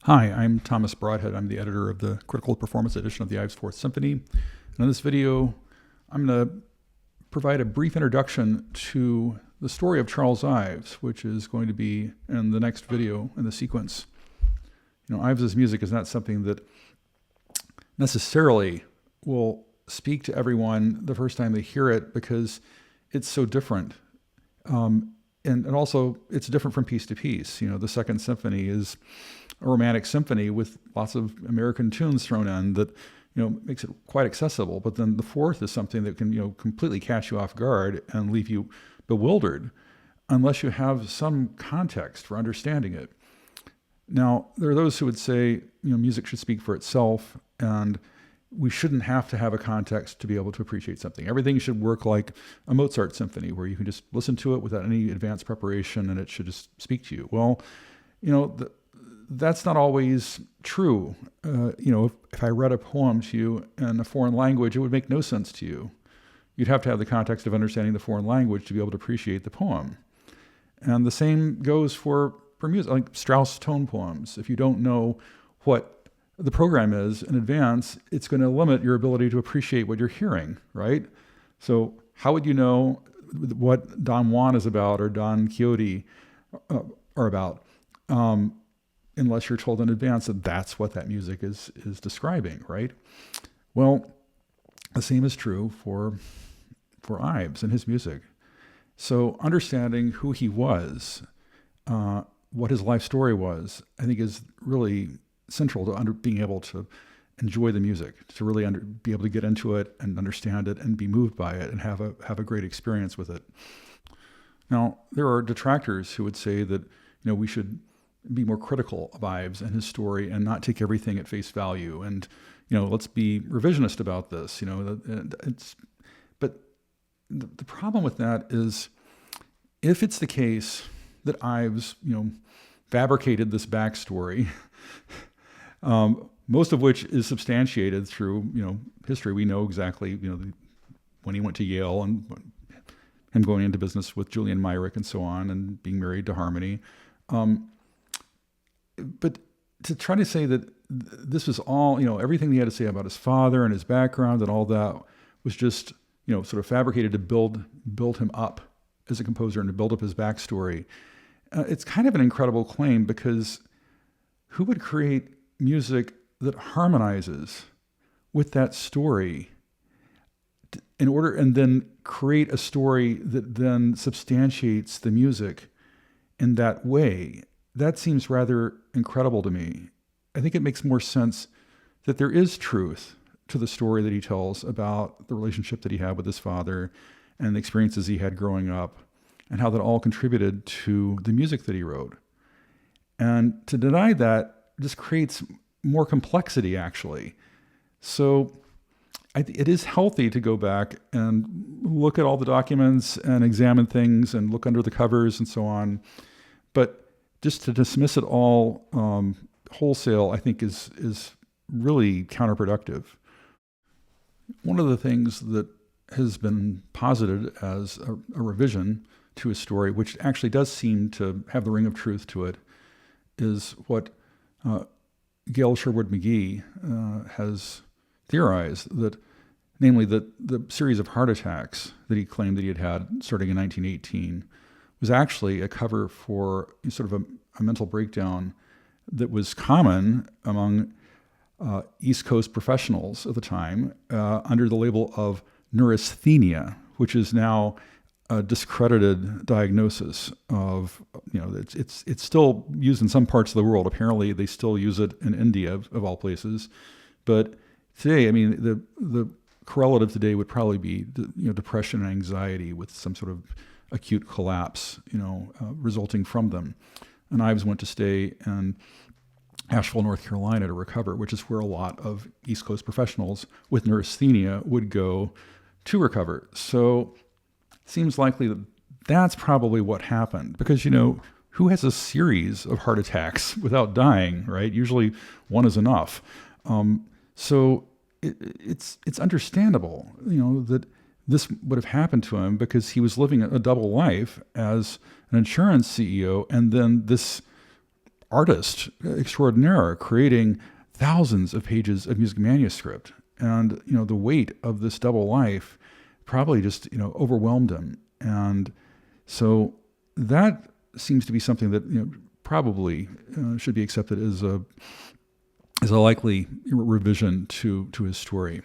Hi, I'm Thomas Broadhead. I'm the editor of the Critical Performance edition of the Ives Fourth Symphony. And in this video, I'm going to provide a brief introduction to the story of Charles Ives, which is going to be in the next video in the sequence. You know, Ives's music is not something that necessarily will speak to everyone the first time they hear it because it's so different. And also, it's different from piece to piece. You know, the Second Symphony is a romantic symphony with lots of American tunes thrown in that, makes it quite accessible. But then the fourth is something that can, completely catch you off guard and leave you bewildered unless you have some context for understanding it. Now, there are those who would say, music should speak for itself, and we shouldn't have to have a context to be able to appreciate something. Everything should work like a Mozart symphony, where you can just listen to it without any advanced preparation, and it should just speak to you. Well, that's not always true. If I read a poem to you in a foreign language, it would make no sense to you. You'd have to have the context of understanding the foreign language to be able to appreciate the poem. And the same goes for music, like Strauss tone poems. If you don't know what the program is in advance, it's going to limit your ability to appreciate what you're hearing, right? So how would you know what Don Juan is about or Don Quixote are about unless you're told in advance that that's what that music is describing, right? Well, the same is true for Ives and his music. So understanding who he was, what his life story was, I think is really central to being able to enjoy the music, to really be able to get into it and understand it and be moved by it and have a great experience with it. Now, there are detractors who would say that we should be more critical of Ives and his story and not take everything at face value. And let's be revisionist about this. But the problem with that is, if it's the case that Ives fabricated this backstory, most of which is substantiated through, history. We know exactly, when he went to Yale and him going into business with Julian Myrick and so on and being married to Harmony. But to try to say that this was all, everything he had to say about his father and his background and all that was just, sort of fabricated to build him up as a composer and to build up his backstory. It's kind of an incredible claim, because who would create music that harmonizes with that story and then create a story that then substantiates the music in that way? That seems rather incredible to me. I think it makes more sense that there is truth to the story that he tells about the relationship that he had with his father and the experiences he had growing up and how that all contributed to the music that he wrote. And to deny that just creates more complexity, actually. So it is healthy to go back and look at all the documents and examine things and look under the covers and so on. But just to dismiss it all wholesale, I think is really counterproductive. One of the things that has been posited as a revision to his story, which actually does seem to have the ring of truth to it, is what Gail Sherwood McGee has theorized, that namely that the series of heart attacks that he claimed that he had had starting in 1918 was actually a cover for sort of a mental breakdown that was common among East Coast professionals at the time under the label of neurasthenia, which is now a discredited diagnosis of, it's still used in some parts of the world. Apparently they still use it in India, of all places. But today, the correlative today would probably be, depression and anxiety with some sort of acute collapse, resulting from them. And Ives went to stay in Asheville, North Carolina to recover, which is where a lot of East Coast professionals with neurasthenia would go to recover. So it seems likely that that's probably what happened, because, who has a series of heart attacks without dying, right? Usually one is enough. So it's understandable, that this would have happened to him, because he was living a double life as an insurance CEO and then this artist extraordinaire, creating thousands of pages of music manuscript. And, the weight of this double life probably just, overwhelmed him. And so that seems to be something that, probably should be accepted as a likely revision to his story.